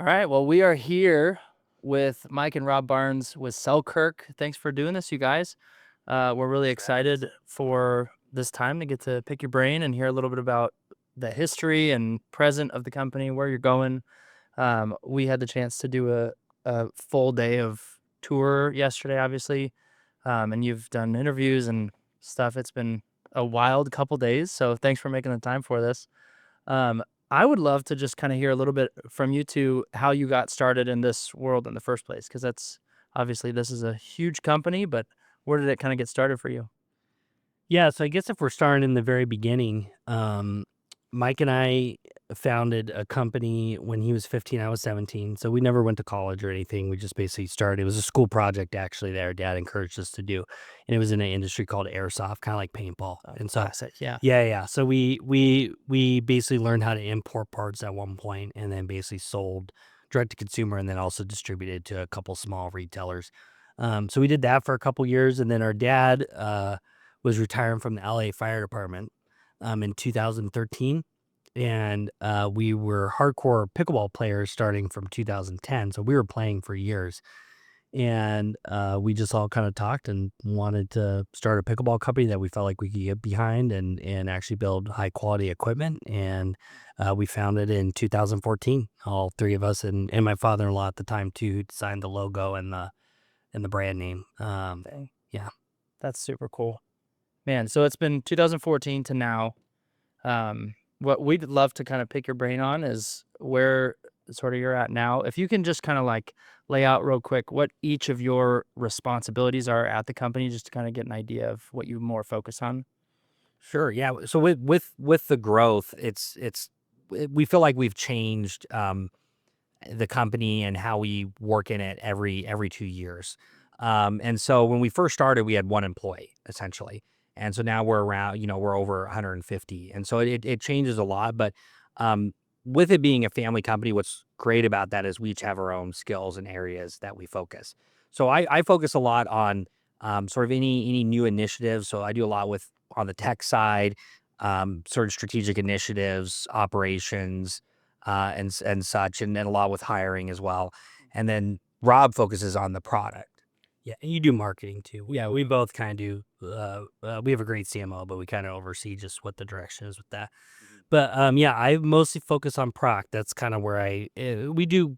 All right. Well, we are here with Mike and Rob Barnes with Selkirk. Thanks for doing this, you guys. We're really excited for this time to get to pick your brain and hear a little bit about the history and present of the company, where you're going. We had the chance to do a full day of tour yesterday, obviously, and you've done interviews and stuff. It's been a wild couple days, so thanks for making the time for this. Um, I would love to just kind of hear a little bit from you two how you got started in this world in the first place, because that's obviously this is a huge company, but where did it kind of get started for you? Yeah, so I guess if we're starting in the very beginning, Mike and I founded a company when he was 15, I was 17. So we never went to college or anything. We just basically started. It was a school project actually that our dad encouraged us to do. And it was in an industry called airsoft, kind of like paintball. Oh, And so classic, yeah. yeah. So we basically learned how to import parts at one point and then basically sold direct to consumer and then also distributed to a couple small retailers. So we did that for a couple years, and then our dad was retiring from the LA Fire Department in 2013. And we were hardcore pickleball players starting from 2010. So we were playing for years. And we just all kind of talked and wanted to start a pickleball company that we felt like we could get behind and actually build high quality equipment. And we founded in 2014, all three of us and my father-in-law at the time too, who designed the logo and the brand name. Dang, Yeah. that's super cool. Man, so it's been 2014 to now. What we'd love to kind of pick your brain on is where sort of you're at now. If you can just kind of like lay out real quick what each of your responsibilities are at the company, just to kind of get an idea of what you more focus on. Sure. Yeah. So with the growth, we feel like we've changed the company and how we work in it every 2 years. And so when we first started, we had one employee essentially, and so now we're around, we're over 150, and so it changes a lot. But with it being a family company, what's great about that is we each have our own skills and areas that we focus. So I focus a lot on sort of any new initiatives. So I do a lot with on the tech side, sort of strategic initiatives, operations, and such, and then a lot with hiring as well. And then Rob focuses on the product. Yeah, and you do marketing too. Yeah, we both kind of do. We have a great CMO, but we kind of oversee just what the direction is with that. But yeah, I mostly focus on product. That's kind of where we do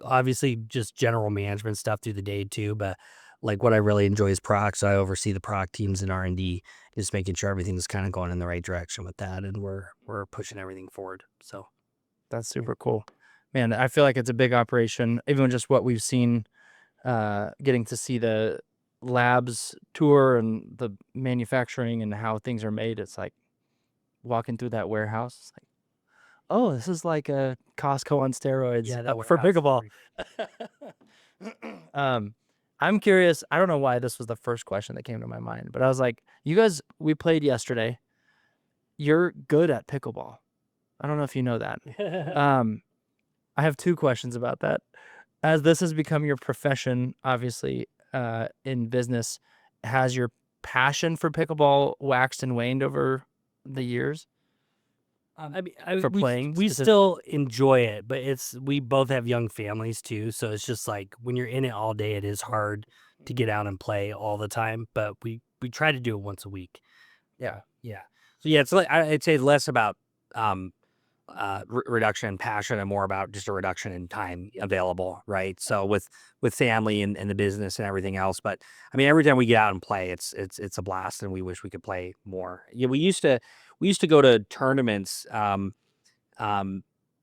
obviously just general management stuff through the day too. But like what I really enjoy is product. So I oversee the product teams in R&D, just making sure everything's kind of going in the right direction with that, and we're pushing everything forward. So That's yeah. super cool. Man, I feel like it's a big operation. Even just what we've seen, getting to see the labs tour and the manufacturing and how things are made. It's like walking through that warehouse. It's like, oh, this is like a Costco on steroids Yeah, that for warehouse is pickleball. pretty. um, I'm curious. I don't know why this was the first question that came to my mind, but I was like, you guys, we played yesterday. You're good at pickleball. I don't know if you know that. Um, I have two questions about that. As this has become your profession, obviously, in business, has your passion for pickleball waxed and waned over the years I mean, for playing we specific? still enjoy it, but we both have young families too, so it's just like when you're in it all day, it is hard to get out and play all the time. But we try to do it once a week. Yeah. Yeah. So yeah, it's like I'd say less about um reduction in passion and more about just a reduction in time available, right? So with family and the business and everything else. But I mean, every time we get out and play, it's a blast, and we wish we could play more. Yeah, we used to go to tournaments um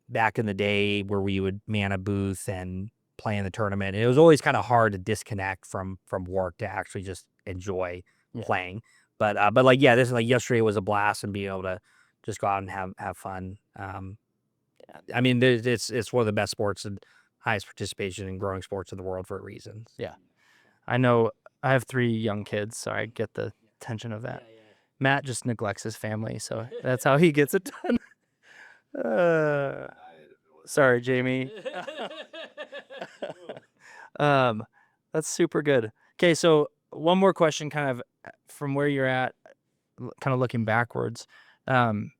back in the day where we would man a booth and play in the tournament. And it was always kind of hard to disconnect from work to actually just enjoy Yeah. playing. But like yeah, this is like yesterday was a blast, and being able to just go out and have fun. I mean, it's one of the best sports and highest participation in growing sports in the world for a reason. Yeah. I know I have 3 young kids, so I get the tension of that. Matt just neglects his family, so that's how he gets it done. Uh, sorry, Jamie. Um, that's super good. Okay, so one more question, kind of from where you're at, kind of looking backwards. Um,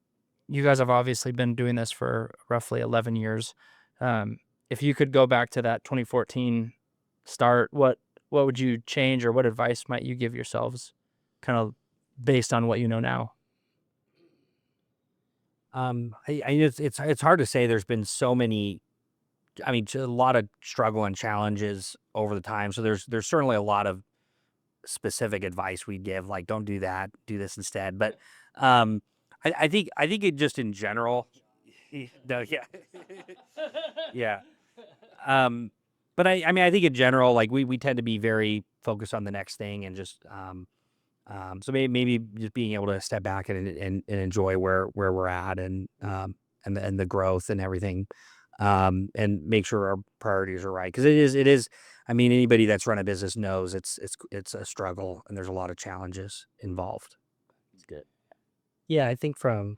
you guys have obviously been doing this for roughly 11 years. Um, if you could go back to that 2014 start, what would you change, or what advice might you give yourselves, kind of based on what you know now? It's hard to say. There's been so many. I mean, a lot of struggle and challenges over the time. So there's certainly a lot of specific advice we give, like don't do that, do this instead. But um, I think it just in general. No, yeah, yeah. Um, but I mean, I think in general, like we tend to be very focused on the next thing and just so maybe just being able to step back and enjoy where we're at and the growth and everything, and make sure our priorities are right, because it is. I mean, anybody that's run a business knows it's a struggle and there's a lot of challenges involved. It's good. Yeah, I think from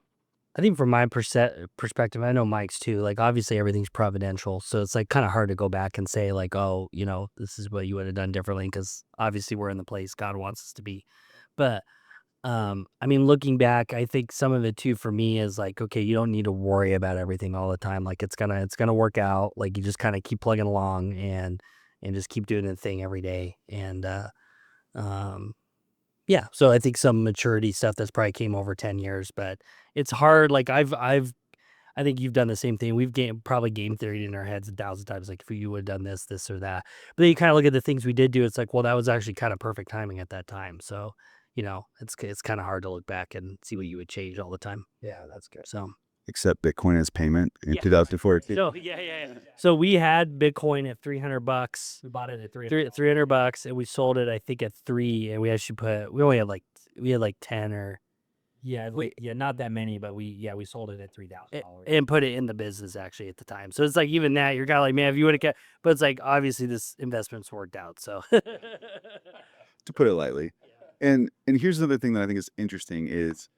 my perspective, I know Mike's too. Like, obviously, everything's providential, so it's like kind of hard to go back and say like, oh, this is what you would have done differently, because obviously we're in the place God wants us to be. But I mean, looking back, I think some of it too for me is like, okay, you don't need to worry about everything all the time. Like, it's gonna work out. Like, you just kind of keep plugging along and just keep doing the thing every day. And um, yeah, so I think some maturity stuff that's probably came over 10 years, but it's hard. Like, I think you've done the same thing. We've probably game theory in our heads 1,000 times, like if you would have done this or that. But then you kind of look at the things we did do. It's like, well, that was actually kind of perfect timing at that time. So, it's kind of hard to look back and see what you would change all the time. Yeah, that's good. So, Accept Bitcoin as payment in Yeah. 2014. so yeah. So we had Bitcoin at $300. We bought it at $300, and we sold it, I think, at 3. And we only had like 10 or not that many, but we sold it at $3,000. and put it in the business actually at the time. So it's like, even that, you're kind of like, man, if you would have kept, but it's like, obviously this investment's worked out. So To put it lightly. And here's another thing that I think is interesting is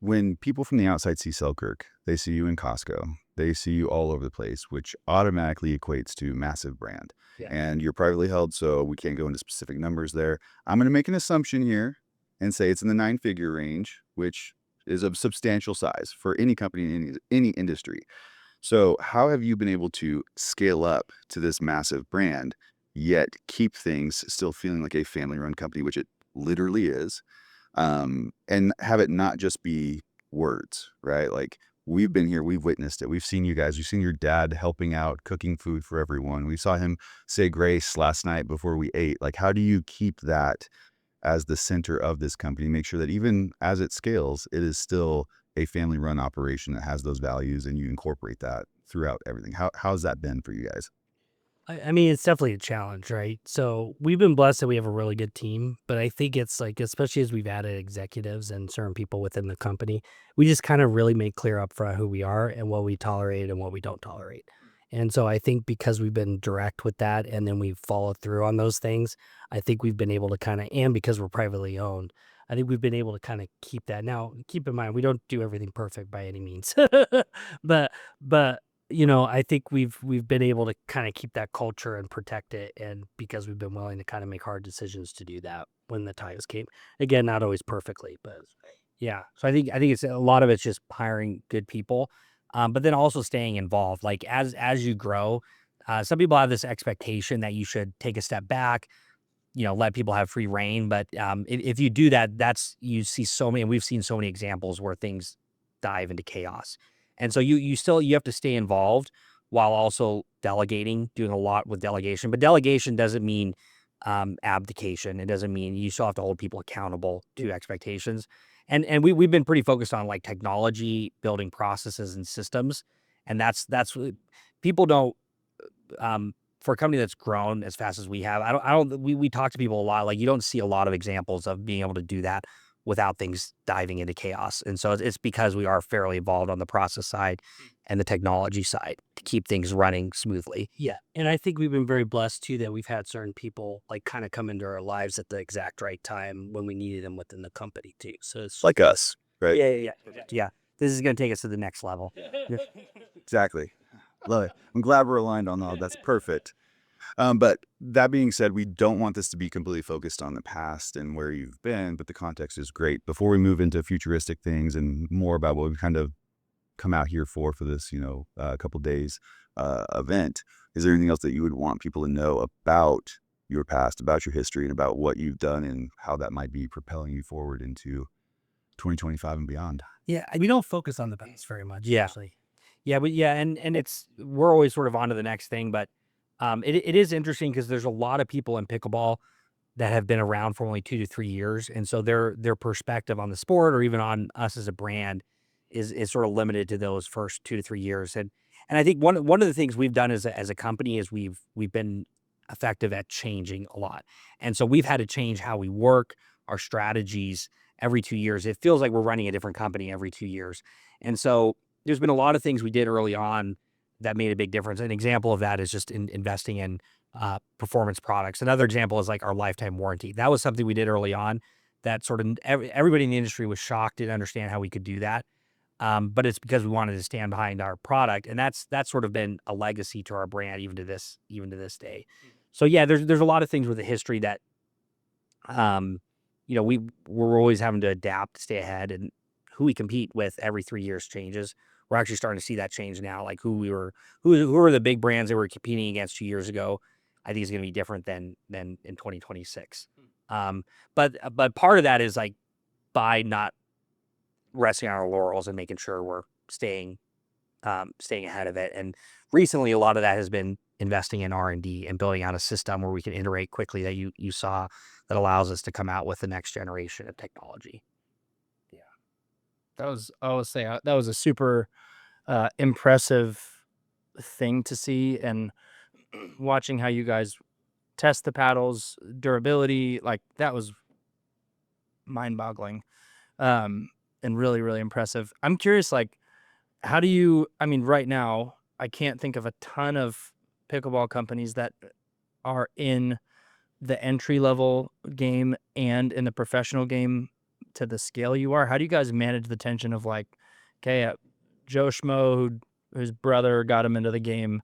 when people from the outside see Selkirk, they see you in Costco, they see you all over the place, which automatically equates to massive brand. Yeah. And you're privately held, so we can't go into specific numbers there. I'm going to make an assumption here and say it's in the 9-figure range, which is of substantial size for any company in any industry. So how have you been able to scale up to this massive brand, yet keep things still feeling like a family-run company, which it literally is, and have it not just be words, right? Like, we've been here, we've witnessed it. We've seen you guys, we've seen your dad helping out, cooking food for everyone. We saw him say grace last night before we ate. Like, how do you keep that as the center of this company, make sure that even as it scales, it is still a family run operation that has those values and you incorporate that throughout everything? How's that been for you guys? I mean, it's definitely a challenge, right? So we've been blessed that we have a really good team, but I think it's like, especially as we've added executives and certain people within the company, we just kind of really make clear up front who we are and what we tolerate and what we don't tolerate. And so I think because we've been direct with that and then we've followed through on those things, I think we've been able to kind of, and because we're privately owned, I think we've been able to kind of keep that. Now, keep in mind, we don't do everything perfect by any means, but I think we've been able to kind of keep that culture and protect it, and because we've been willing to kind of make hard decisions to do that when the times came. Again, not always perfectly, but yeah. So I think it's a lot of it's just hiring good people, but then also staying involved. Like as you grow, some people have this expectation that you should take a step back, let people have free reign. But if you do that, you see so many, and we've seen so many examples where things dive into chaos. And so you have to stay involved while also delegating, doing a lot with delegation. But delegation doesn't mean abdication. It doesn't mean you still have to hold people accountable to expectations. And we've been pretty focused on like technology, building processes and systems. And that's what people don't, for a company that's grown as fast as we have, we talk to people a lot. Like, you don't see a lot of examples of being able to do that without things diving into chaos. And so it's because we are fairly involved on the process side and the technology side to keep things running smoothly. Yeah. And I think we've been very blessed too that we've had certain people like kind of come into our lives at the exact right time when we needed them within the company too. So it's Like us, right? yeah. Yeah. This is going to take us to the next level. Exactly. Love it. I'm glad we're aligned on all. That's perfect. But that being said, we don't want this to be completely focused on the past and where you've been, but the context is great. Before we move into futuristic things and more about what we've kind of come out here for this, couple days event, Is there anything else that you would want people to know about your past, about your history, and about what you've done and how that might be propelling you forward into 2025 and beyond? Yeah, we don't focus on the past very much. Yeah. Actually. Yeah, but yeah, and it's we're always sort of on to the next thing, but it is interesting because there's a lot of people in pickleball that have been around for only 2 to 3 years, and so their perspective on the sport or even on us as a brand is sort of limited to those first 2 to 3 years. And I think one of the things we've done as a company is we've been effective at changing a lot, and so we've had to change how we work, our strategies every 2 years. It feels like we're running a different company every 2 years, and so there's been a lot of things we did early on that made a big difference. An example of that is just investing in performance products. Another example is like our lifetime warranty. That was something we did early on that sort of everybody in the industry was shocked, didn't understand how we could do that. But it's because we wanted to stand behind our product, and that's sort of been a legacy to our brand even to this day. So yeah, there's a lot of things with the history that we're always having to adapt to stay ahead, and who we compete with every 3 years changes. We're actually starting to see that change now. Like who are the big brands that we were competing against 2 years ago, I think is going to be different than in 2026. But part of that is like by not resting on our laurels and making sure we're staying ahead of it. And recently, a lot of that has been investing in R&D and building out a system where we can iterate quickly that you saw that allows us to come out with the next generation of technology. I was saying that was a super impressive thing to see, and watching how you guys test the paddles, durability, like that was mind-boggling, and really, really impressive. I'm curious, like, how do you? I mean, right now, I can't think of a ton of pickleball companies that are in the entry level game and in the professional game to the scale you are. How do you guys manage the tension of like, okay, Joe Schmo, whose brother got him into the game,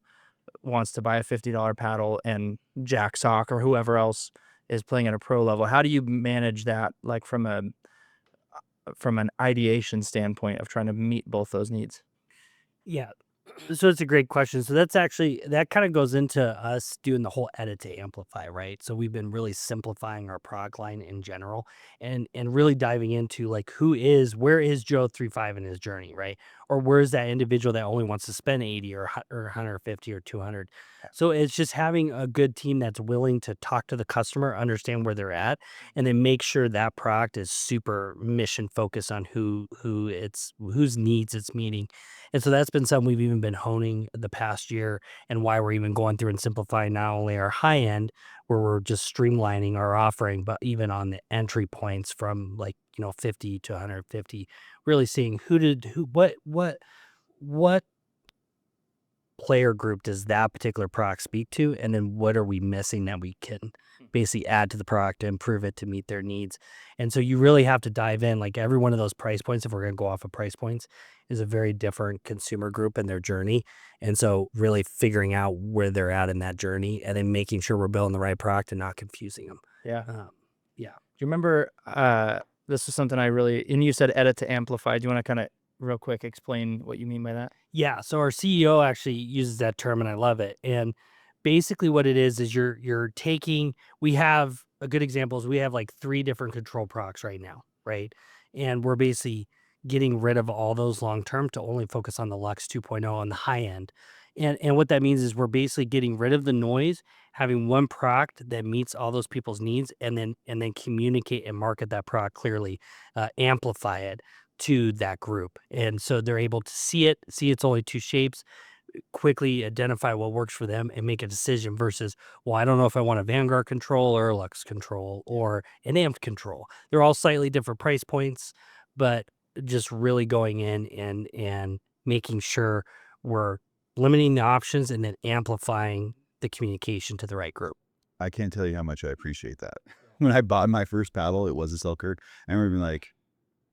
wants to buy a $50 paddle, and Jack Sock or whoever else is playing at a pro level? How do you manage that, like from an ideation standpoint of trying to meet both those needs? Yeah. So it's a great question. So that kind of goes into us doing the whole edit to amplify, right? So we've been really simplifying our product line in general and really diving into like where is Joe 3.5 in his journey, right? Or where's that individual that only wants to spend 80 or 150 or 200. So it's just having a good team that's willing to talk to the customer, understand where they're at, and then make sure that product is super mission focused on whose needs it's meeting. And so that's been something we've even been honing the past year, and why we're even going through and simplifying not only our high end, where we're just streamlining our offering, but even on the entry points from like, 50 to 150, really seeing what player group does that particular product speak to, and then what are we missing that we can basically add to the product to improve it to meet their needs. And so you really have to dive in. Like every one of those price points, if we're going to go off of price points, is a very different consumer group and their journey. And so really figuring out where they're at in that journey, and then making sure we're building the right product and not confusing them. Yeah. Yeah. Do you remember, this is something and you said edit to amplify. Do you want to kind of real quick explain what you mean by that? Yeah, so our CEO actually uses that term, and I love it. And basically what it is you're taking, we have a good example is we have like 3 different control products right now, right? And we're basically getting rid of all those long term to only focus on the Lux 2.0 on the high end. And what that means is we're basically getting rid of the noise, having one product that meets all those people's needs, and then communicate and market that product clearly, amplify it to that group. And so they're able to see it's only 2 shapes, quickly identify what works for them and make a decision versus, well, I don't know if I want a Vanguard control or a Lux control or an amped control. They're all slightly different price points, but just really going in and making sure we're limiting the options and then amplifying the communication to the right group. I can't tell you how much I appreciate that. When I bought my first paddle, it was a Selkirk. I remember being like,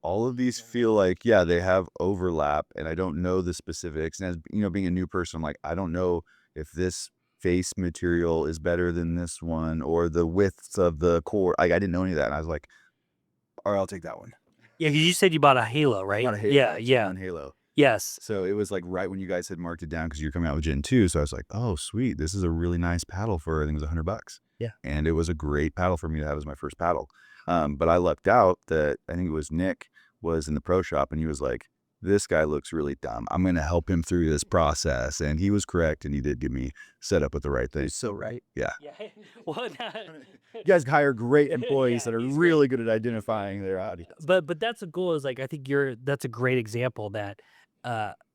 all of these feel like, yeah, they have overlap, and I don't know the specifics. And as being a new person, I'm like, I don't know if this face material is better than this one, or the widths of the core. Like, I didn't know any of that. And I was like, all right, I'll take that one. Yeah, because you said you bought a Halo, right? Not a Halo. Yeah. On Halo. Yes. So it was like right when you guys had marked it down because you're coming out with Gen 2. So I was like, oh, sweet. This is a really nice paddle for, I think it was $100. Yeah. And it was a great paddle for me to have as my first paddle. But I lucked out that I think it was Nick was in the pro shop and he was like, this guy looks really dumb. I'm going to help him through this process. And he was correct. And he did get me set up with the right thing. He's so right. Yeah. Well, You guys hire great employees Yeah, that are he's really good at identifying their audience. but that's a goal. Is like I think that's a great example that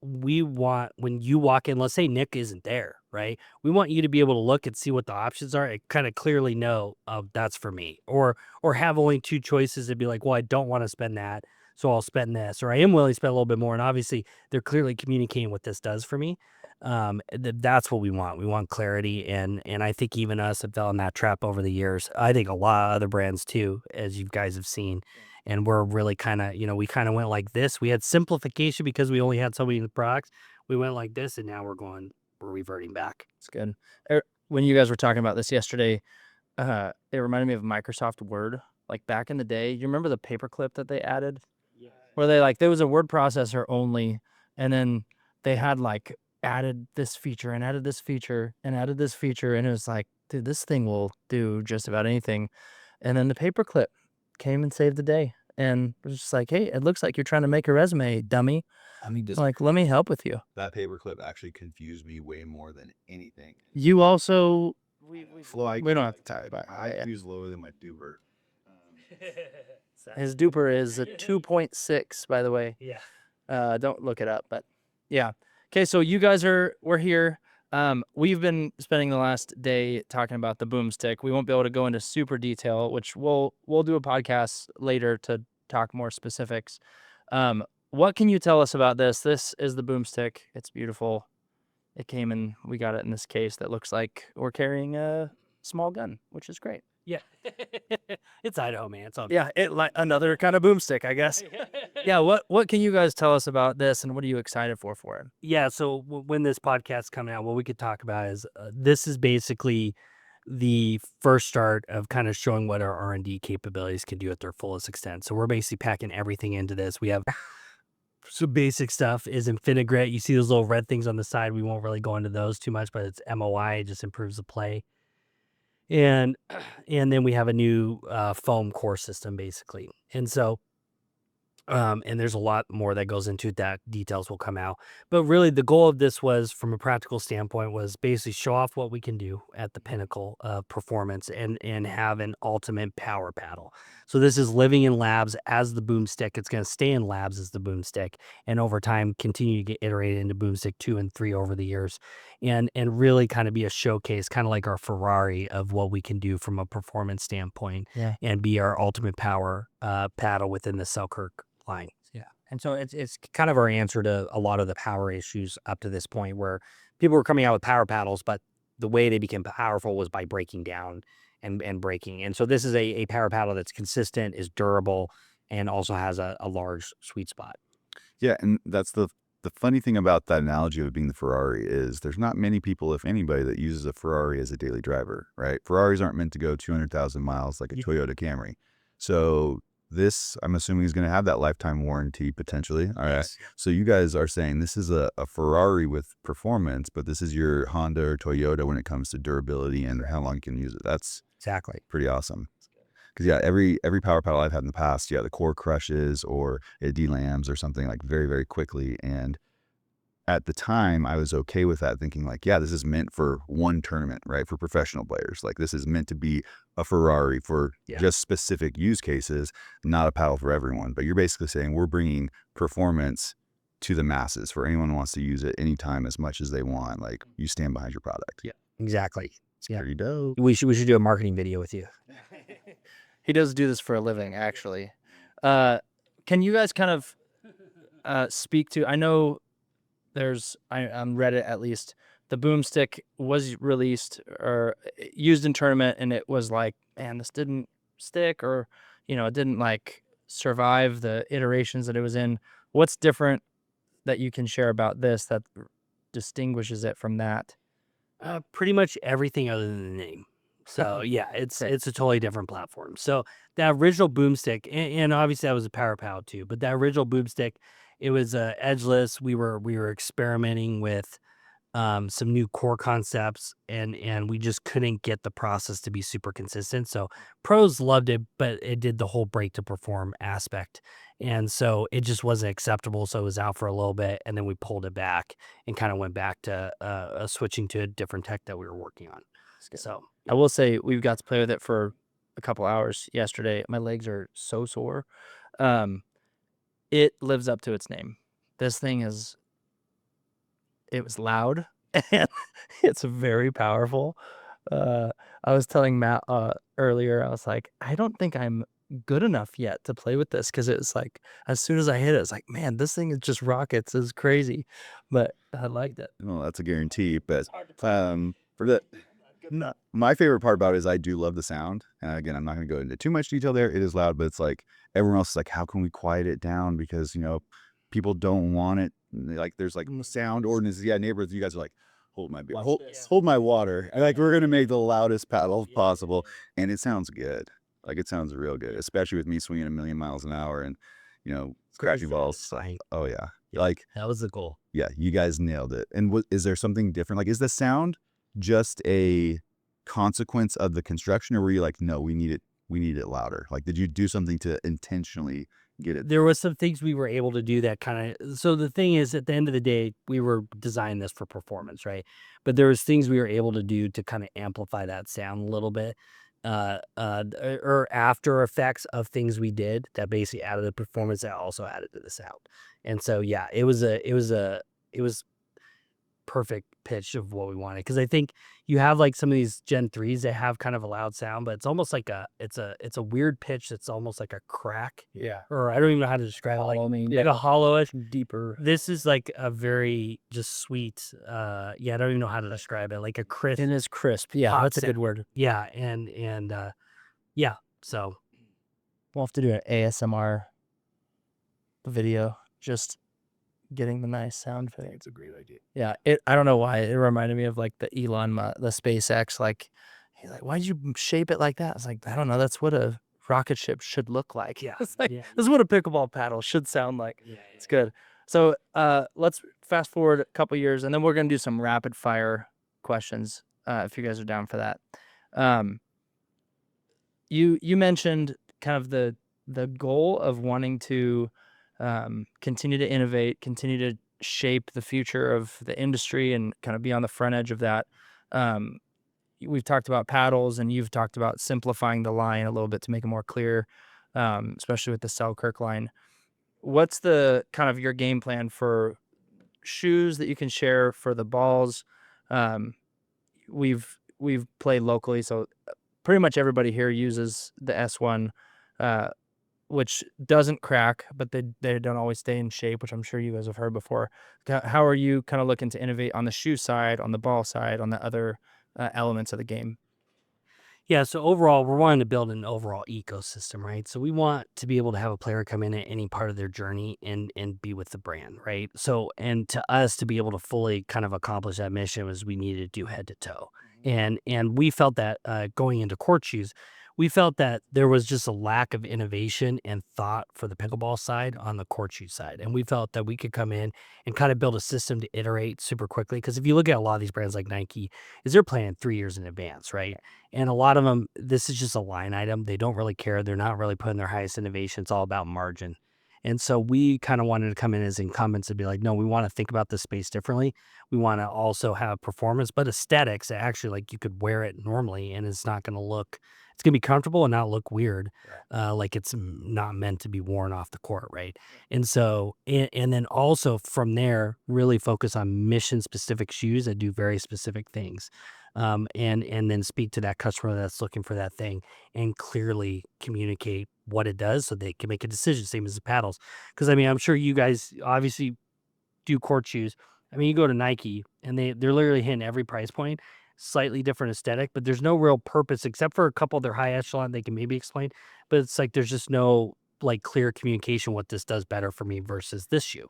we want when you walk in. Let's say Nick isn't there, right? We want you to be able to look and see what the options are and kind of clearly know that's for me, or have only two choices and be like, well, I don't want to spend that, so I'll spend this, or I am willing to spend a little bit more. And obviously, they're clearly communicating what this does for me. That's what we want. We want clarity, and I think even us have fell in that trap over the years. I think a lot of other brands too, as you guys have seen. And we're really kind of, we kind of went like this. We had simplification because we only had so many products. We went like this, and now we're reverting back. It's good. When you guys were talking about this yesterday, it reminded me of Microsoft Word. Like back in the day, you remember the paperclip that they added? Yeah. Where there was a word processor only, and then they had like added this feature and added this feature and added this feature, and it was like, dude, this thing will do just about anything. And then the paperclip came and saved the day. And it was just like, hey, it looks like you're trying to make a resume, dummy. I mean, Like, let me help with you. that paperclip actually confused me way more than anything. You also, Flo, we don't have to tie it back. I use lower than my duper. His duper is a 2.6, by the way. Yeah. Don't look it up, but yeah. Okay, so we're here. We've been spending the last day talking about the BoomStik. We won't be able to go into super detail, which we'll do a podcast later to talk more specifics. What can you tell us about this? This is the BoomStik. It's beautiful. We got it in this case that looks like we're carrying a small gun, which is great. Yeah. It's Idaho, man. It's all Yeah, like another kind of BoomStik, I guess. Yeah, what can you guys tell us about this, and what are you excited for it? Yeah, so when this podcast's coming out, what we could talk about is this is basically the first start of kind of showing what our R&D capabilities can do at their fullest extent. So we're basically packing everything into this. We have some basic stuff is Infinigrit. You see those little red things on the side. We won't really go into those too much, but it's MOI. It just improves the play. And then we have a new foam core system, basically. And so and there's a lot more that goes into that. Details will come out. But really, the goal of this was, from a practical standpoint, was basically show off what we can do at the pinnacle of performance and have an ultimate power paddle. So this is living in labs as the BoomStik. It's going to stay in labs as the BoomStik, and over time continue to get iterated into BoomStik 2 and 3 over the years, and really kind of be a showcase, kind of like our Ferrari of what we can do from a performance standpoint, and be our ultimate power paddle within the Selkirk line. Yeah. And so it's kind of our answer to a lot of the power issues up to this point, where people were coming out with power paddles, but the way they became powerful was by breaking down and breaking. And so this is a power paddle that's consistent, is durable, and also has a large sweet spot. Yeah, and that's the funny thing about that analogy of being the Ferrari is there's not many people, if anybody, that uses a Ferrari as a daily driver, right? Ferraris aren't meant to go 200,000 miles like a Toyota Camry. So this, I'm assuming, is going to have that lifetime warranty potentially. All right. Yes. So you guys are saying this is a Ferrari with performance, but this is your Honda or Toyota when it comes to durability and how long you can use it. That's Exactly. pretty awesome. Because yeah, every power paddle I've had in the past, the core crushes or it delams or something like very, very quickly. And at the time, I was okay with that, thinking like, yeah, this is meant for one tournament, right? For professional players. Like this is meant to be a Ferrari for just specific use cases, not a paddle for everyone. But you're basically saying we're bringing performance to the masses for anyone who wants to use it anytime as much as they want. Like you stand behind your product. Yeah, exactly. It's pretty dope. We should do a marketing video with you. He does do this for a living, actually. Can you guys kind of speak to, I know on Reddit at least, the BoomStik was released or used in tournament, and it was like, man, this didn't stick, or, it didn't like survive the iterations that it was in. What's different that you can share about this that distinguishes it from that? Pretty much everything other than the name. So yeah, it's a totally different platform. So the original BoomStik, and obviously that was a power paddle too, but the original BoomStik, it was edgeless. We were experimenting with some new core concepts, and we just couldn't get the process to be super consistent. So pros loved it, but it did the whole break to perform aspect, and so it just wasn't acceptable. So it was out for a little bit, and then we pulled it back and kind of went back to switching to a different tech that we were working on. So I will say we've got to play with it for a couple hours yesterday. My legs are so sore. It lives up to its name. This thing it was loud and it's very powerful. I was telling Matt earlier, I was like, I don't think I'm good enough yet to play with this because it's like as soon as I hit it, it's like, man, this thing is just rockets. It's crazy, but I liked it. Well, that's a guarantee. But for the my favorite part about it is I do love the sound. And again, I'm not going to go into too much detail there. It is loud, but it's like everyone else is like, how can we quiet it down? Because, you know, people don't want it. Like there's like sound ordinances. Yeah, neighbors, you guys are like, hold my beer, hold my water. And like we're going to make the loudest paddle possible. And it sounds good. Like it sounds real good, especially with me swinging 1,000,000 miles an hour and, you know, scratching balls. Oh, yeah. Like that was the goal. yeah, you guys nailed it. And is there something different? Like, is the sound just a consequence of the construction, or were you like, no, we need it louder? Like, did you do something to intentionally get it? There was some things we were able to do that kind of. So the thing is, at the end of the day, we were designing this for performance, right? But there was things we were able to do to kind of amplify that sound a little bit, or after effects of things we did that basically added the performance that also added to the sound. And so yeah, it was perfect pitch of what we wanted, because I think you have like some of these Gen 3s that have kind of a loud sound, but it's almost like it's a weird pitch that's almost like a crack, or I don't even know how to describe it, like a hollowish, deeper. This is like a very just sweet, I don't even know how to describe it, like a crisp. It is crisp. Yeah, pop that's a good sound. word. Yeah, and so We'll have to do an ASMR video, just getting the nice sound I think fit. it's a great idea. Yeah, I don't know why it reminded me of like the the SpaceX. Like he's like, why'd you shape it like that? It's like, I don't know. That's what a rocket ship should look like. Yeah, It's like yeah. this is what a pickleball paddle should sound like. yeah, It's good. So let's fast forward a couple years, and then we're gonna do some rapid fire questions. If you guys are down for that. You mentioned kind of the goal of wanting to continue to innovate, continue to shape the future of the industry, and kind of be on the front edge of that. We've talked about paddles, and you've talked about simplifying the line a little bit to make it more clear, especially with the Selkirk line. What's the kind of your game plan for shoes that you can share for the balls? We've played locally, so pretty much everybody here uses the S1, which doesn't crack, but they don't always stay in shape, which I'm sure you guys have heard before. How are you kind of looking to innovate on the shoe side, on the ball side, on the other elements of the game? Yeah, so overall, we're wanting to build an overall ecosystem, right? So we want to be able to have a player come in at any part of their journey and be with the brand, right? So, and to us to be able to fully kind of accomplish that mission was we needed to do head to toe, and we felt that going into court shoes, we felt that there was just a lack of innovation and thought for the pickleball side on the court shoe side, and we felt that we could come in and kind of build a system to iterate super quickly. Because if you look at a lot of these brands like Nike, is they're planning 3 years in advance, right? And a lot of them, this is just a line item. They don't really care. They're not really putting their highest innovation. It's all about margin. And so we kind of wanted to come in as incumbents and be like, no, we want to think about this space differently. We want to also have performance, but aesthetics that actually like you could wear it normally and it's not going to look, it's going to be comfortable and not look weird. Like it's not meant to be worn off the court. Right. And so, and then also from there, really focus on mission specific shoes that do very specific things. And then speak to that customer that's looking for that thing and clearly communicate what it does so they can make a decision, same as the paddles. Because I mean, I'm sure you guys obviously do court shoes. I mean, you go to Nike and they're literally hitting every price point, slightly different aesthetic, but there's no real purpose except for a couple of their high echelon they can maybe explain. But it's like there's just no like clear communication what this does better for me versus this shoe.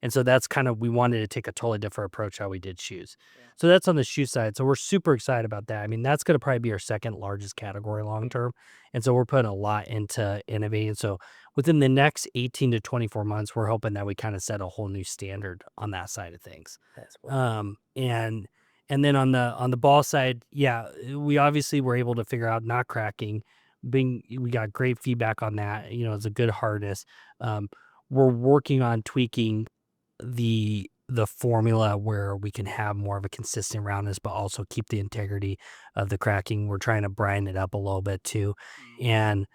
And so that's kind of, we wanted to take a totally different approach how we did shoes. So that's on the shoe side. So we're super excited about that. I mean, that's going to probably be our second largest category long term. And so we're putting a lot into innovating. So within the next 18 to 24 months, we're hoping that we kind of set a whole new standard on that side of things. That's cool. And then on the ball side, yeah, we obviously were able to figure out not cracking. We got great feedback on that. You know, it's a good hardness. We're working on tweaking the formula where we can have more of a consistent roundness, but also keep the integrity of the cracking. We're trying to brine it up a little bit too, and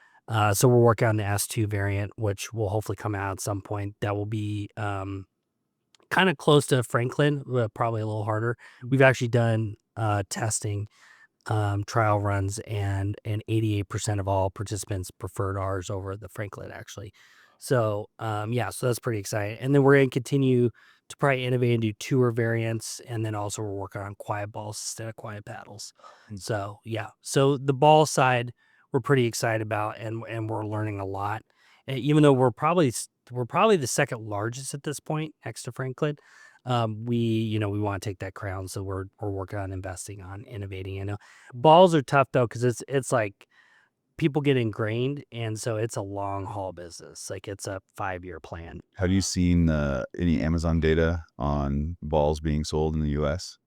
so we're working on the S2 variant, which will hopefully come out at some point. That will be kind of close to Franklin, but probably a little harder. We've actually done testing, trial runs, and 88% of all participants preferred ours over the Franklin, actually. So yeah, so that's pretty exciting. And then we're going to continue to probably innovate and do tour variants, and then also we're working on quiet balls instead of quiet paddles. So yeah, so the ball side we're pretty excited about, and we're learning a lot. Even though we're probably the second largest at this point next to Franklin. We want to take that crown, so we're working on investing on innovating. Balls are tough though, because it's like people get ingrained, and so it's a long haul business. Like it's a 5-year plan. Have you seen any Amazon data on balls being sold in the U.S.?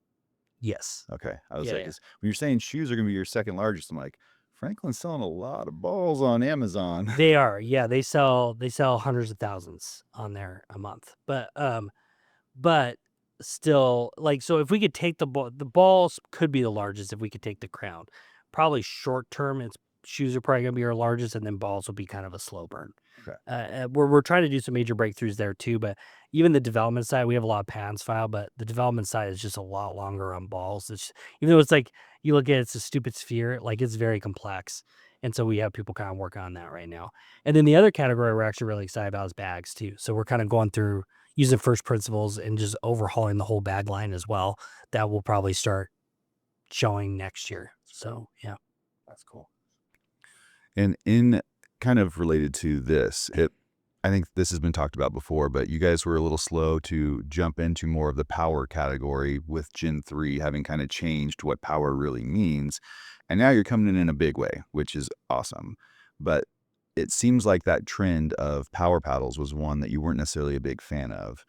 Yes. Okay, I was Yeah, like, yeah. 'cause when you're saying shoes are going to be your second largest, I'm like, Franklin's selling a lot of balls on Amazon. They are. Yeah, they sell hundreds of thousands on there a month. But still, like, so if we could take the balls could be the largest if we could take the crown. Probably short term, it's shoes are probably gonna be our largest, and then balls will be kind of a slow burn. Okay. We're trying to do some major breakthroughs there too, but even the development side, we have a lot of patents filed, but the development side is just a lot longer on balls. Even though it's like you look at it's a stupid sphere, like it's very complex. And so we have people kind of working on that right now. And then the other category we're actually really excited about is bags too. So we're kind of going through using first principles and just overhauling the whole bag line as well. That will probably start showing next year. So yeah. That's cool. And in kind of related to this, I think this has been talked about before, but you guys were a little slow to jump into more of the power category with Gen 3 having kind of changed what power really means. And now you're coming in a big way, which is awesome. But it seems like that trend of power paddles was one that you weren't necessarily a big fan of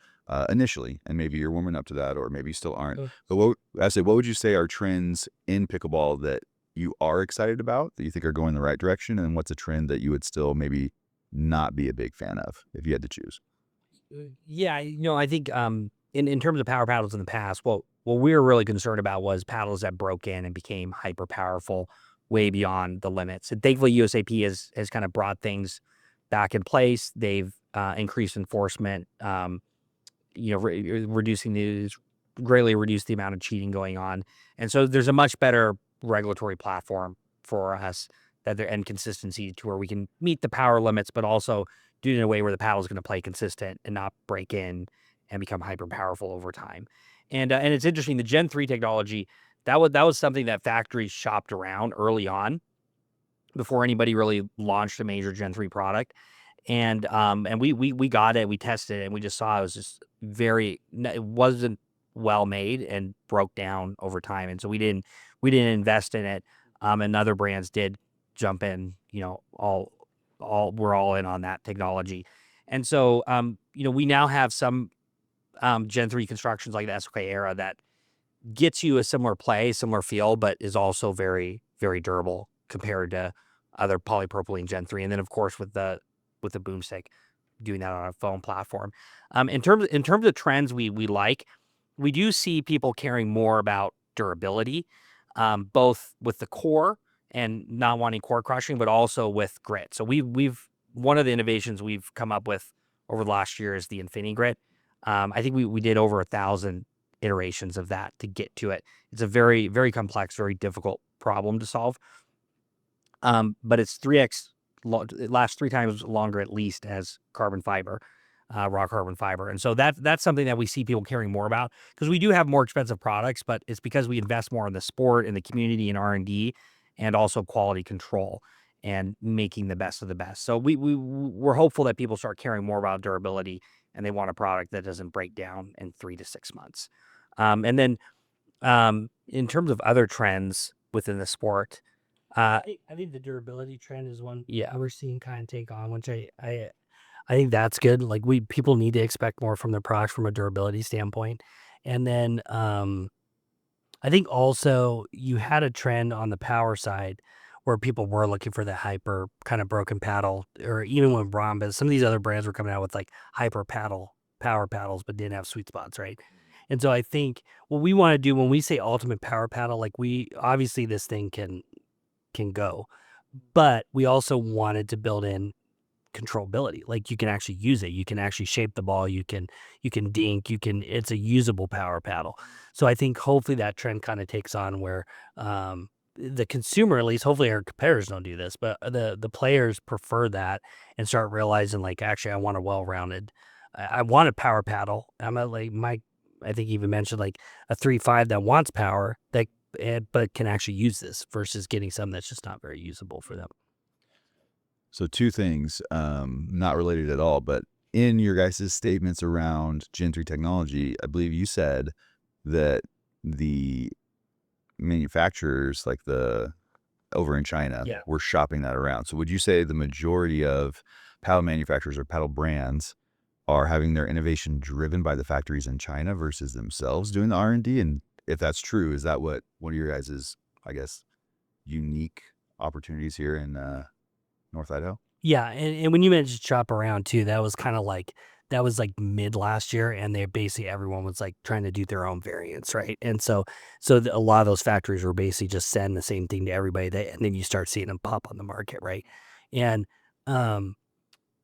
initially, and maybe you're warming up to that, or maybe you still aren't. But what would you say are trends in pickleball that you are excited about, that you think are going the right direction, and what's a trend that you would still maybe not be a big fan of if you had to choose? Yeah, I think in terms of power paddles in the past, what we were really concerned about was paddles that broke in and became hyper powerful way beyond the limits. And thankfully, USAP has kind of brought things back in place. They've increased enforcement, reducing these, greatly reduced the amount of cheating going on. And so there's a much better regulatory platform for us and consistency to where we can meet the power limits, but also do it in a way where the paddle is going to play consistent and not break in and become hyper powerful over time. And it's interesting, the Gen 3 technology, that was something that factories shopped around early on before anybody really launched a major Gen 3 product. And we got it, we tested it, and we just saw it was just it wasn't well made and broke down over time. And so we didn't invest in it. And other brands did jump in, we're all in on that technology. And so, we now have some Gen 3 constructions like the SOK era that gets you a similar play, similar feel, but is also very, very durable compared to other polypropylene Gen 3. And then, of course, with the BoomStik, doing that on a foam platform. In terms of trends we like, we do see people caring more about durability, both with the core and not wanting core crushing, but also with grit. So we've one of the innovations we've come up with over the last year is the Infinity Grit. I think we did over 1,000 iterations of that to get to it. It's a very, very complex, very difficult problem to solve. But it's 3x, it lasts 3 times longer at least as carbon fiber, raw carbon fiber. And so that's something that we see people caring more about, because we do have more expensive products, but it's because we invest more in the sport, in the community, in R&D, and also quality control and making the best of the best. So we're hopeful that people start caring more about durability and they want a product that doesn't break down in 3 to 6 months. And then in terms of other trends within the sport, I think the durability trend is one Yeah. we're seeing kind of take on, which I think that's good. Like people need to expect more from their products from a durability standpoint. And then I think also you had a trend on the power side where people were looking for the hyper kind of broken paddle, or even when Rhombus, some of these other brands were coming out with like hyper power paddles, but didn't have sweet spots, right? And so I think what we want to do when we say ultimate power paddle, like we obviously this thing can go, but we also wanted to build in controllability. Like you can actually use it. You can actually shape the ball. You can dink. It's a usable power paddle. So I think hopefully that trend kind of takes on where the consumer, at least hopefully our competitors don't do this, but the players prefer that and start realizing like, actually I want a well-rounded, I want a power paddle. I'm a, like Mike, I think even mentioned like a 3.5 that wants power that but can actually use this versus getting something that's just not very usable for them. So two things, not related at all, but in your guys' statements around Gen 3 technology, I believe you said that the manufacturers, like the over in China, Yeah. were shopping that around. So would you say the majority of paddle manufacturers or paddle brands are having their innovation driven by the factories in China versus themselves doing the R&D? And if that's true, is that what one of your guys' I guess unique opportunities here in North Idaho? Yeah, and when you mentioned shop around too, that was kind of like that was like mid last year, and they basically everyone was like trying to do their own variants, right? And so a lot of those factories were basically just sending the same thing to everybody, and then you start seeing them pop on the market, right? And um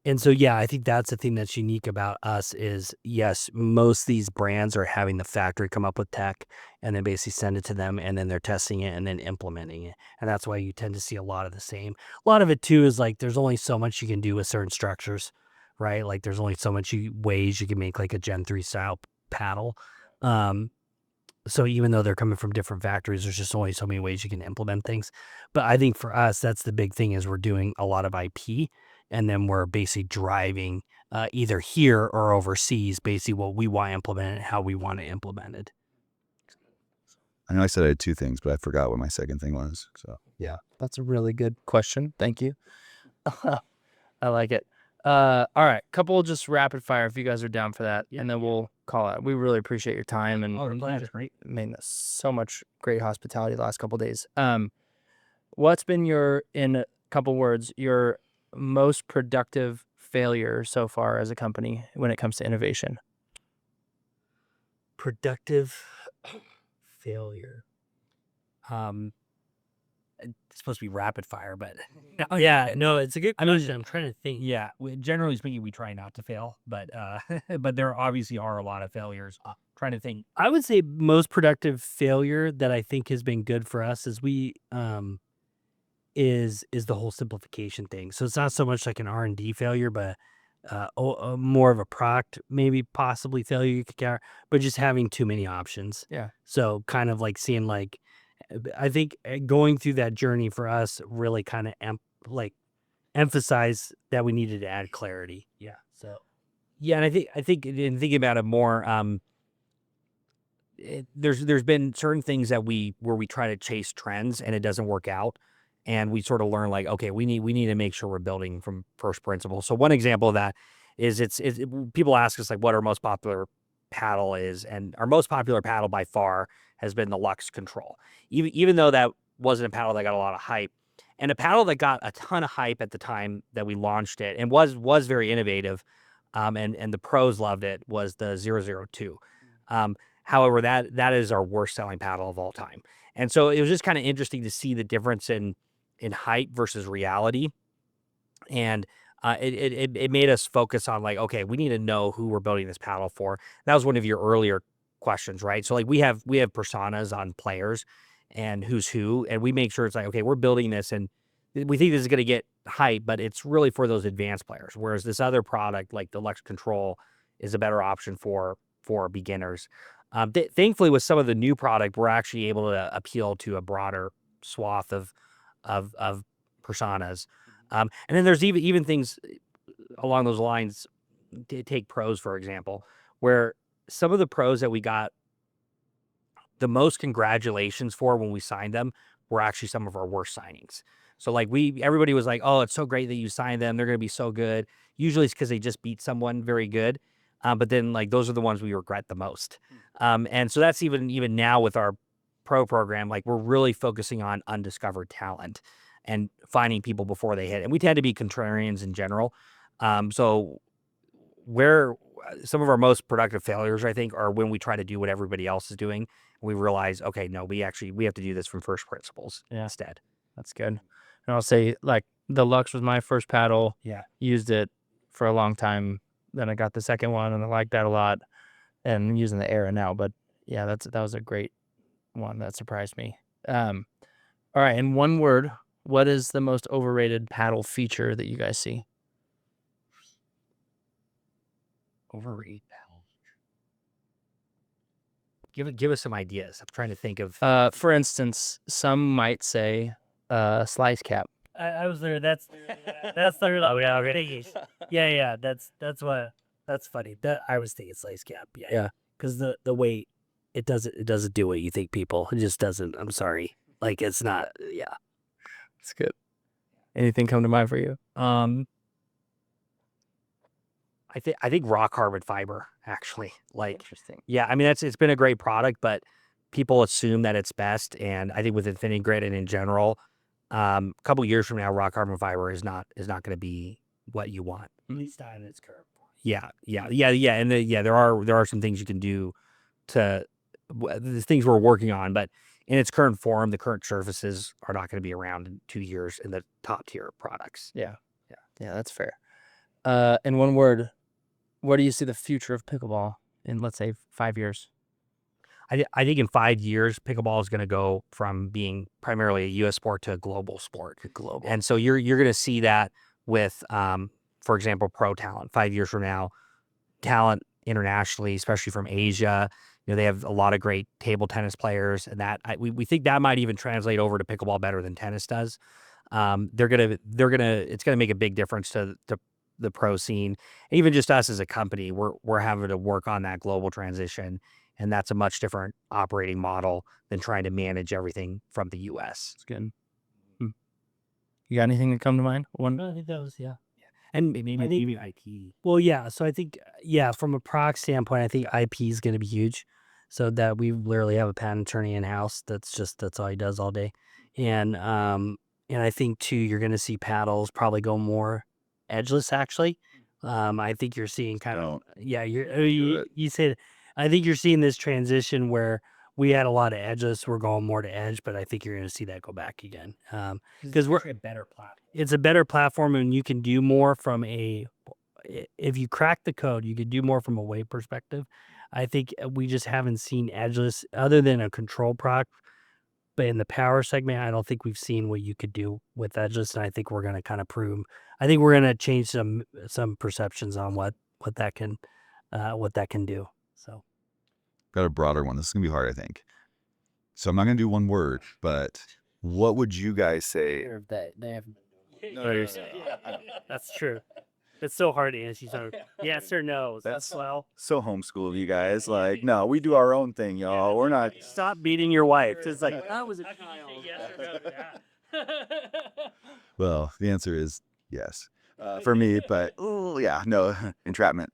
and so, yeah, I think that's the thing that's unique about us is, yes, most of these brands are having the factory come up with tech and then basically send it to them, and then they're testing it and then implementing it. And that's why you tend to see a lot of the same. A lot of it too is like there's only so much you can do with certain structures, right? Like there's only so much ways you can make like a Gen 3 style paddle. Um, so even though they're coming from different factories, there's just only so many ways you can implement things. But I think for us, that's the big thing is we're doing a lot of IP, and then we're basically driving either here or overseas, basically what we want implemented, how we want it implemented. I know I said I had two things, but I forgot what my second thing was. So Yeah, that's a really good question. Thank you. I like it. All right, couple just rapid fire if you guys are down for that, and then we'll call it. We really appreciate your time and Great. made so much great hospitality the last couple days. What's been in a couple words, your most productive failure so far as a company when it comes to innovation? Productive failure. It's supposed to be rapid fire, but yeah, no, it's a good question. I'm trying to think. Yeah, generally speaking, we try not to fail, but but there obviously are a lot of failures. Trying to think. I would say most productive failure that I think has been good for us is is the whole simplification thing. So it's not so much like an R&D failure, but more of a product, maybe possibly failure you could count, but just having too many options. Yeah. So kind of like seeing like, I think going through that journey for us really kind of emphasize that we needed to add clarity. Yeah. So Yeah, and I think in thinking about it more, there's been certain things that where we try to chase trends and it doesn't work out, and we sort of learn like, okay, we need to make sure we're building from first principles. So one example of that is people ask us like what our most popular paddle is, and our most popular paddle by far has been the Lux Control, even though that wasn't a paddle that got a lot of hype. And a paddle that got a ton of hype at the time that we launched it and was very innovative, and the pros loved it, was the 002. However, that is our worst selling paddle of all time. And so it was just kind of interesting to see the difference in hype versus reality. And it made us focus on like, okay, we need to know who we're building this paddle for. That was one of your earlier questions, right? So like we have personas on players and who's who, and we make sure it's like, okay, we're building this and we think this is going to get hype, but it's really for those advanced players. Whereas this other product, like the Lux Control, is a better option for beginners. Thankfully, with some of the new product, we're actually able to appeal to a broader swath of personas. And then there's even things along those lines take pros, for example, where some of the pros that we got the most congratulations for when we signed them were actually some of our worst signings. So like everybody was like, oh, it's so great that you signed them. They're going to be so good. Usually it's because they just beat someone very good. But then like those are the ones we regret the most. And so that's even now with our pro program, like we're really focusing on undiscovered talent and finding people before they hit. And we tend to be contrarians in general. So where some of our most productive failures, I think, are when we try to do what everybody else is doing. We realize, okay, no, we have to do this from first principles instead. That's good. And I'll say, like, the Lux was my first paddle. Yeah. Used it for a long time. Then I got the second one, and I liked that a lot. And I'm using the Era now. But yeah, that was a great one that surprised me. All right, in one word, what is the most overrated paddle feature that you guys see? Overrated paddle. Give us some ideas. I'm trying to think of. For instance, some might say slice cap. I was there. That's the yeah. That's funny. That I was thinking slice cap. Yeah. Because the weight, it doesn't do what you think, people. It just doesn't. I'm sorry. Like it's not. Yeah. It's good. Anything come to mind for you? I think raw carbon fiber, actually. Like, Interesting. yeah, I mean, it's been a great product, but people assume that it's best. And I think with Infinity Grid and in general, a couple years from now, raw carbon fiber is not going to be what you want. At least not in its current form. Yeah. And there are some things you can do the things we're working on, but in its current form, the current surfaces are not going to be around in 2 years in the top tier products. Yeah, that's fair. In one word, where do you see the future of pickleball in, let's say, 5 years? I think in 5 years, pickleball is going to go from being primarily a U.S. sport to a global sport. And so you're going to see that with, for example, pro talent. 5 years from now, talent internationally, especially from Asia. They have a lot of great table tennis players, and we think that might even translate over to pickleball better than tennis does. It's gonna make a big difference to the pro scene. Even just us as a company, we're having to work on that global transition, and that's a much different operating model than trying to manage everything from the U.S. It's good. You got anything that come to mind? One. I think that was And maybe IP. Well, yeah. So I think from a product standpoint, I think IP is going to be huge. So that we literally have a patent attorney in house. That's all he does all day, and I think too you're going to see paddles probably go more edgeless. Actually, I think you're seeing kind of you said I think you're seeing this transition where we had a lot of edges. We're going more to edge, but I think you're going to see that go back again. Because we're a better platform. It's a better platform, and you can do more if you crack the code, you could do more from a weight perspective. I think we just haven't seen edgeless other than a control product. But in the power segment, I don't think we've seen what you could do with edgeless, and I think we're going to kind of prove. I think we're going to change some perceptions on what that can do. So, Got a broader one. This is gonna be hard, I think. So I'm not gonna do one word, but what would you guys say? They have. No, That's true. It's so hard to answer. So yes or no. That's well. so homeschool of you guys. Like, no, we do our own thing, y'all. We're not. Stop beating your wife. It's like That was a child. Well, the answer is yes for me, but no, entrapment.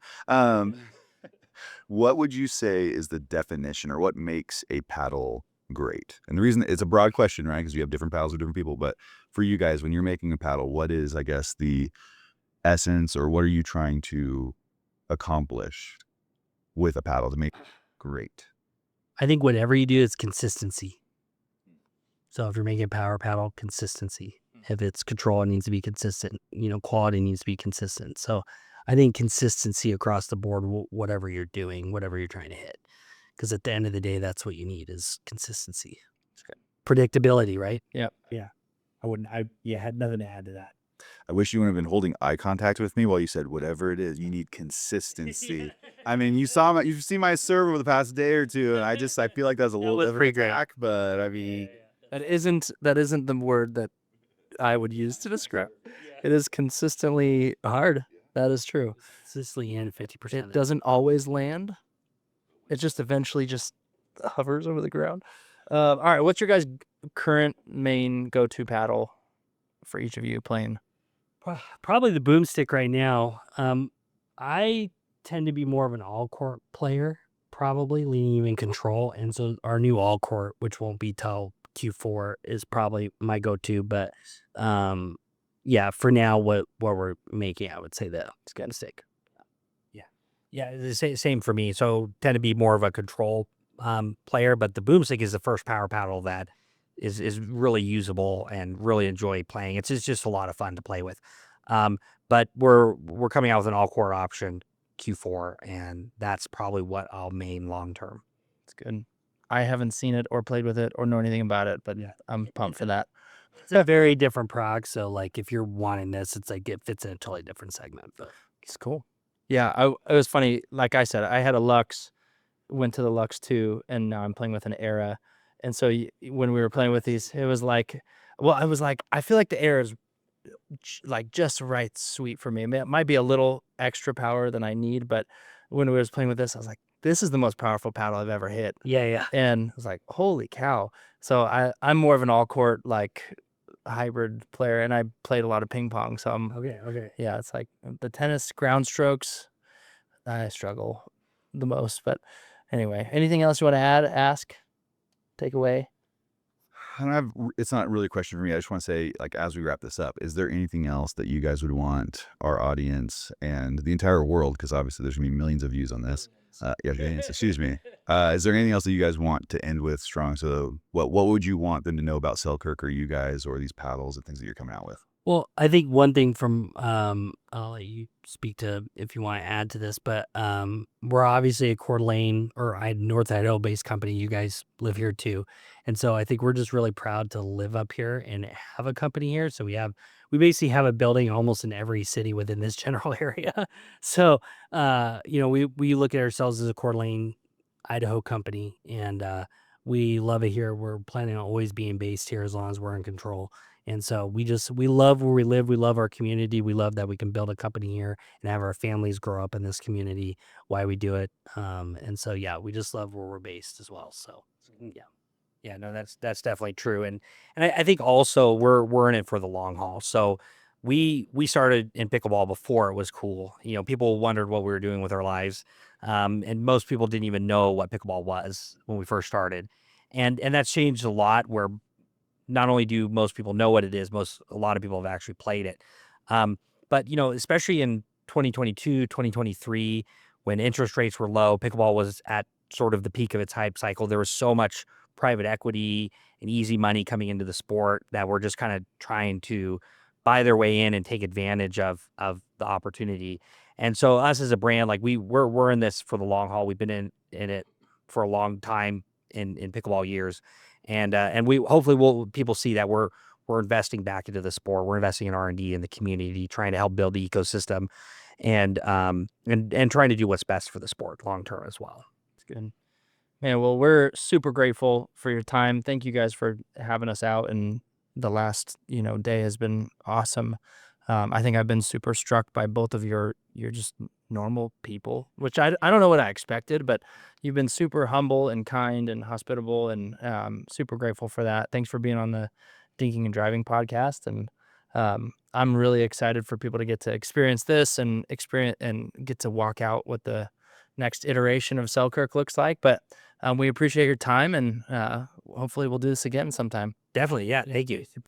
What would you say is the definition or what makes a paddle great? And the reason it's a broad question, right? Because you have different paddles with different people. But for you guys, when you're making a paddle, what is, I guess, the essence or what are you trying to accomplish with a paddle to make it great? I think whatever you do is consistency. So if you're making a power paddle, consistency. If it's control, it needs to be consistent. Quality needs to be consistent. So I think consistency across the board, whatever you're doing, whatever you're trying to hit. Because at the end of the day, that's what you need is consistency. Predictability, right? Yep. Yeah. I had nothing to add to that. I wish you would have been holding eye contact with me while you said whatever it is. You need consistency. I mean, you've seen my serve over the past day or two, and I feel like that's a little bit of an attack, but I mean, That isn't the word that I would use to describe. It is consistently hard. That is true. Consistently in 50%. It doesn't always land. It just eventually just hovers over the ground. All right, what's your guys' current main go-to paddle for each of you playing? Probably the BoomStik right now. I tend to be more of an all-court player, probably leaning you in control. And so our new all-court, which won't be till Q4, is probably my go-to. But yeah, for now, what we're making, I would say that it's gonna stick. Yeah, the same for me. So tend to be more of a control player, but the BoomStik is the first power paddle that is really usable and really enjoy playing. It's just a lot of fun to play with. But we're coming out with an all court option Q4, and that's probably what I'll main long term. It's good. I haven't seen it or played with it or know anything about it, but Yeah. I'm pumped for that. It's a very different prog. So like, if you're wanting this, it's like it fits in a totally different segment. But It's cool. Yeah, it was funny. Like I said, I had a Lux, went to the Lux 2, and now I'm playing with an Era. And so when we were playing with these, it was like, well, I was like, I feel like the Era is like just right sweet for me. It might be a little extra power than I need, but when we was playing with this, I was like, this is the most powerful paddle I've ever hit. yeah. And I was like, holy cow. So I'm more of an all court like hybrid player, and I played a lot of ping pong. So I'm Okay. yeah, it's like the tennis ground strokes, I struggle the most. But anyway, anything else you want to add, ask, take away? I don't have, it's not really a question for me. I just want to say, like, as we wrap this up, is there anything else that you guys would want our audience and the entire world, because obviously there's going to be millions of views on this. Millions, excuse me. Is there anything else that you guys want to end with strong? So what would you want them to know about Selkirk or you guys or these paddles and things that you're coming out with? Well, I think one thing from I'll let you speak to if you want to add to this, but we're obviously a Coeur d'Alene or North Idaho based company. You guys live here too, and so I think we're just really proud to live up here and have a company here. So we basically have a building almost in every city within this general area. So we look at ourselves as a Coeur d'Alene, Idaho company, and we love it here. We're planning on always being based here as long as we're in control. And so we love where we live. We love our community. We love that we can build a company here and have our families grow up in this community while we do it. And so, yeah, we just love where we're based as well. So, yeah. Yeah, no, that's definitely true, and I think also we're in it for the long haul. So we started in pickleball before it was cool. You know, people wondered what we were doing with our lives, and most people didn't even know what pickleball was when we first started, and that's changed a lot. Where not only do most people know what it is, a lot of people have actually played it. But especially in 2022, 2023, when interest rates were low, pickleball was at sort of the peak of its hype cycle. There was so much private equity and easy money coming into the sport that we're just kind of trying to buy their way in and take advantage of the opportunity. And so us as a brand, like we're in this for the long haul. We've been in it for a long time in pickleball years. And we hopefully people see that we're investing back into the sport. We're investing in R&D in the community, trying to help build the ecosystem, and trying to do what's best for the sport long term as well. It's good. Man, well, we're super grateful for your time. Thank you guys for having us out, and the last day has been awesome. I think I've been super struck by both of you're just normal people, which I don't know what I expected, but you've been super humble and kind and hospitable, and super grateful for that. Thanks for being on the Dinking and Driving podcast, and I'm really excited for people to get to experience this and get to walk out what the next iteration of Selkirk looks like. But we appreciate your time, and hopefully we'll do this again sometime. Definitely, yeah. Thank you.